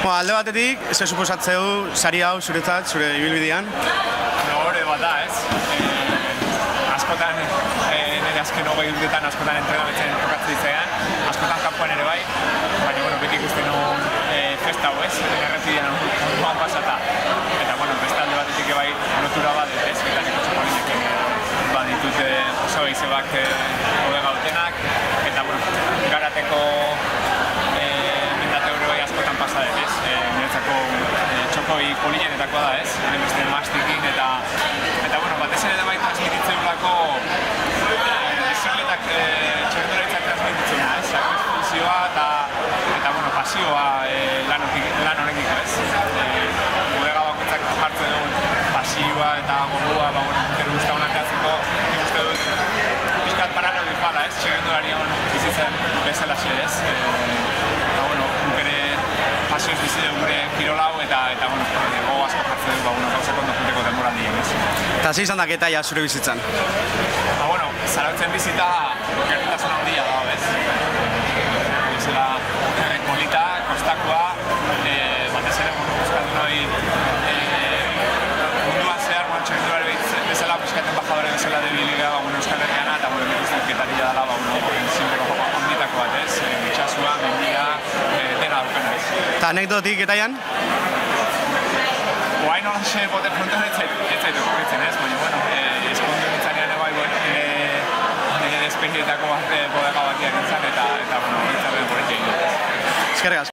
Alde batetik, ze suposatzeu sari hau zuretzat, zure ibilbidean? Hore bat da, ez? Askotan, nire azken hogei urtetan askotan entrenabetzen tokatzen ditzean, askotan kanpoan ere bai, baina, beti ikusten nuen festa hau, ez? Errepidean ondoan pasata. Eta, beste alde batetik bai lotura bat, ez? Eta niko txapolinek baditut oso behizebak hode gautenak, eta, garateko mendate hori bai askotan pasa dut, ez? Niretzako txokoi polinenetakoa da, ez? Nire beste mastikin eta batez ere da bai transmititzeulako bizikletak txerrendularitzak transmititzeuna, ez? Sakrifizioa eta pasioa lan horrekiko, ez? Bodega bakoitzak jartzen duen pasioa eta gogoa, gero guztaun anteatzeko, ikuste dut pixkat paralelo dipala, ez? Txerrendularian bizitzen bezalaxe, ez? Guk ere pasioz bizi dugu gure kirolau eta gogo asko jartzen dugu gauzak ondo juteko denboran dien, ez? Eta ze izan daketa ja zure bizitzan? Zarautzen bizita gertutasun handia da, bez? Bizela polita, kostakoa, batez ere euskaldun hori munduan zehar txerrendulari bezala, pixkat embajadore bezala debiligea Euskal Herriana eta getaria dela simbolo handitako bat, ez? Itxasua, mendia, dena daukena, ez? Eta anekdotik etaian? Oain holaxe bote frontean ez zaitu korritzen, ez? Baina, eskondu nintzanean ebai, nire despegietako bodega bakiak entzan eta, horitzaren horrekin. Eskerrik asko.